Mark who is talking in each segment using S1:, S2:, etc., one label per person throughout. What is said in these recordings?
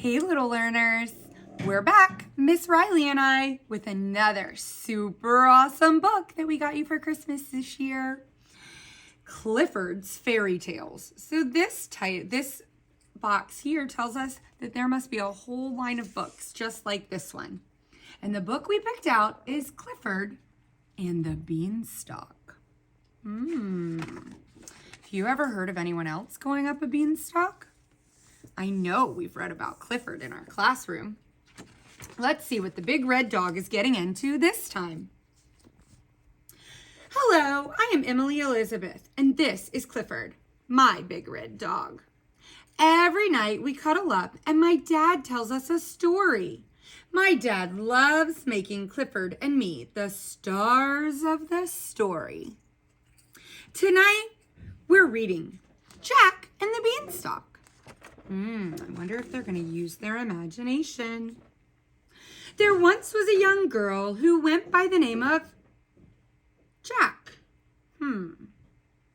S1: Hey little learners, we're back, Miss Riley and I, with another super awesome book that we got you for Christmas this year. Clifford's Fairy Tales. So this box here tells us that there must be a whole line of books just like this one. And the book we picked out is Clifford and the Beanstalk. Have you ever heard of anyone else going up a beanstalk? I know we've read about Clifford in our classroom. Let's see what the big red dog is getting into this time. Hello, I am Emily Elizabeth, and this is Clifford, my big red dog. Every night we cuddle up and my dad tells us a story. My dad loves making Clifford and me the stars of the story. Tonight we're reading Jack and the Beanstalk. I wonder if they're going to use their imagination. There once was a young girl who went by the name of Jack.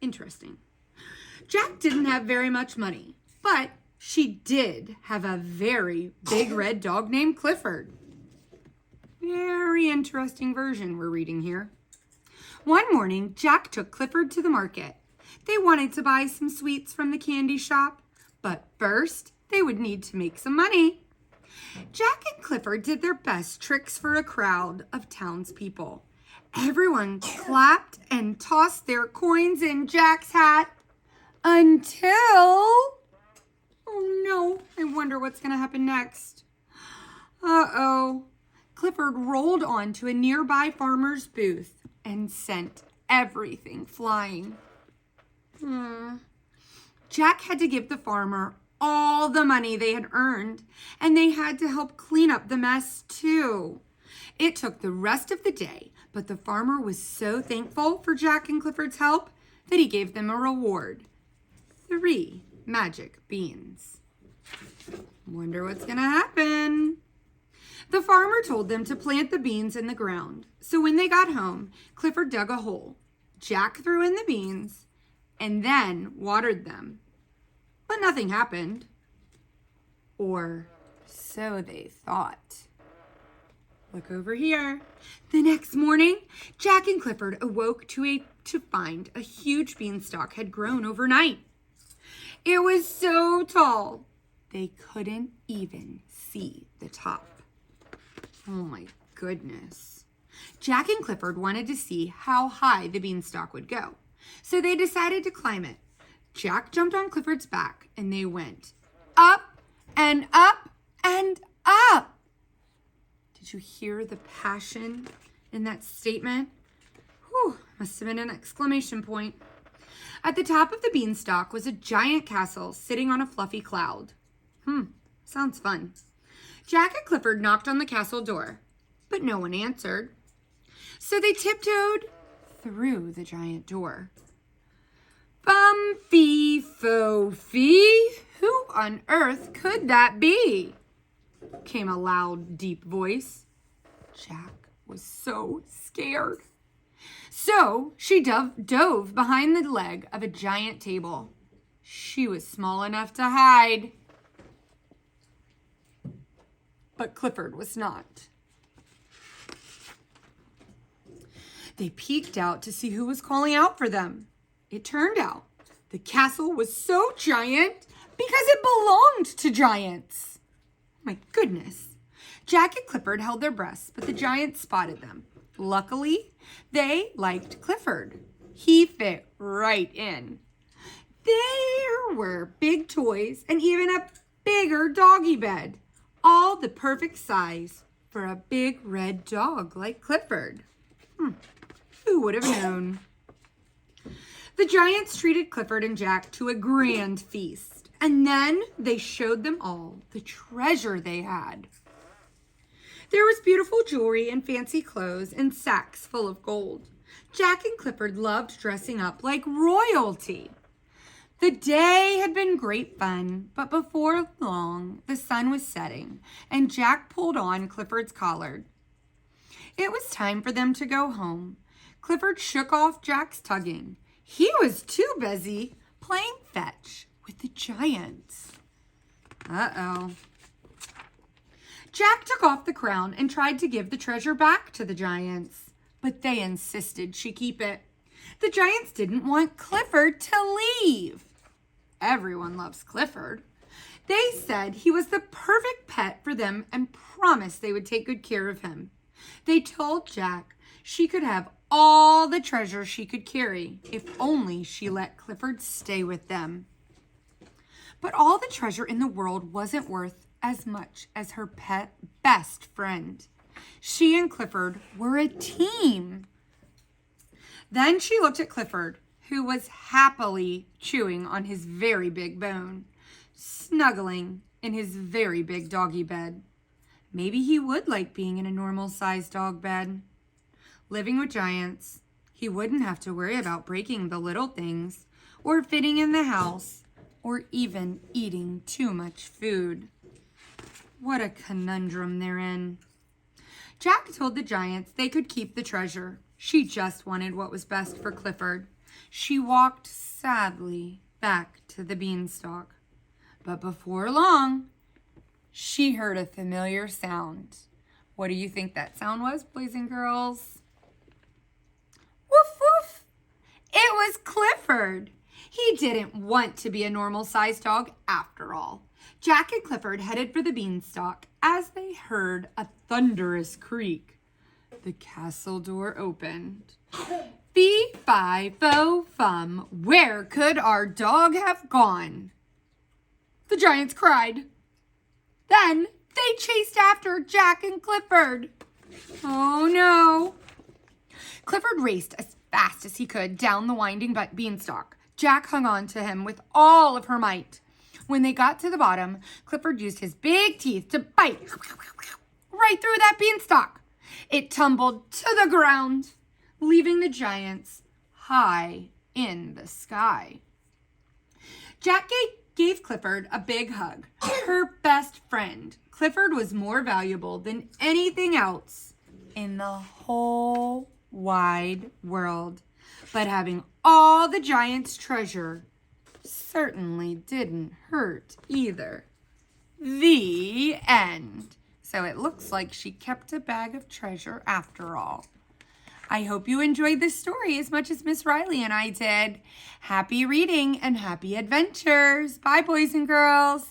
S1: Interesting. Jack didn't have very much money, but she did have a very big red dog named Clifford. Very interesting version we're reading here. One morning, Jack took Clifford to the market. They wanted to buy some sweets from the candy shop, but first they would need to make some money. Jack and Clifford did their best tricks for a crowd of townspeople. Everyone clapped and tossed their coins in Jack's hat until... Oh no, I wonder what's going to happen next. Uh-oh. Clifford rolled onto a nearby farmer's booth and sent everything flying. Jack had to give the farmer all the money they had earned, and they had to help clean up the mess too. It took the rest of the day, but the farmer was so thankful for Jack and Clifford's help that he gave them a reward. 3 magic beans. Wonder what's gonna happen. The farmer told them to plant the beans in the ground. So when they got home, Clifford dug a hole. Jack threw in the beans and then watered them. But nothing happened. Or so they thought. Look over here. The next morning, Jack and Clifford awoke to find a huge beanstalk had grown overnight. It was so tall, they couldn't even see the top. Oh my goodness. Jack and Clifford wanted to see how high the beanstalk would go, so they decided to climb it. Jack jumped on Clifford's back and they went up and up and up. Did you hear the passion in that statement? Whew, must have been an exclamation point. At the top of the beanstalk was a giant castle sitting on a fluffy cloud. Sounds fun. Jack and Clifford knocked on the castle door, but no one answered. So they tiptoed through the giant door. Bum-fee-fo-fee, who on earth could that be? Came a loud, deep voice. Jack was so scared. So she dove behind the leg of a giant table. She was small enough to hide. But Clifford was not. They peeked out to see who was calling out for them. It turned out the castle was so giant because it belonged to giants. My goodness. Jack and Clifford held their breaths, but the giants spotted them. Luckily, they liked Clifford. He fit right in. There were big toys and even a bigger doggy bed. All the perfect size for a big red dog like Clifford. Who would have known? The giants treated Clifford and Jack to a grand feast, and then they showed them all the treasure they had. There was beautiful jewelry and fancy clothes and sacks full of gold. Jack and Clifford loved dressing up like royalty. The day had been great fun, but before long, the sun was setting, and Jack pulled on Clifford's collar. It was time for them to go home. Clifford shook off Jack's tugging. He was too busy playing fetch with the giants. Uh-oh. Jack took off the crown and tried to give the treasure back to the giants, but they insisted she keep it. The giants didn't want Clifford to leave. Everyone loves Clifford. They said he was the perfect pet for them and promised they would take good care of him. They told Jack she could have all the treasure she could carry if only she let Clifford stay with them. But all the treasure in the world wasn't worth as much as her pet best friend. She and Clifford were a team. Then she looked at Clifford, who was happily chewing on his very big bone, snuggling in his very big doggy bed. Maybe he would like being in a normal-sized dog bed. Living with giants, he wouldn't have to worry about breaking the little things, or fitting in the house, or even eating too much food. What a conundrum they're in. Jack told the giants they could keep the treasure. She just wanted what was best for Clifford. She walked sadly back to the Beanstalk. But before long, she heard a familiar sound. What do you think that sound was, boys and girls? Woof, woof. It was Clifford. He didn't want to be a normal-sized dog after all. Jack and Clifford headed for the Beanstalk as they heard a thunderous creak. The castle door opened. Fee, fi, fo, fum, where could our dog have gone? The giants cried. Then they chased after Jack and Clifford. Oh no. Clifford raced as fast as he could down the winding beanstalk. Jack hung on to him with all of her might. When they got to the bottom, Clifford used his big teeth to bite right through that beanstalk. It tumbled to the ground, leaving the giants high in the sky. Jack gave Clifford a big hug, her best friend. Clifford was more valuable than anything else in the whole wide world. But having all the giants' treasure certainly didn't hurt either. The end. So it looks like she kept a bag of treasure after all. I hope you enjoyed this story as much as Miss Riley and I did. Happy reading and happy adventures. Bye, boys and girls.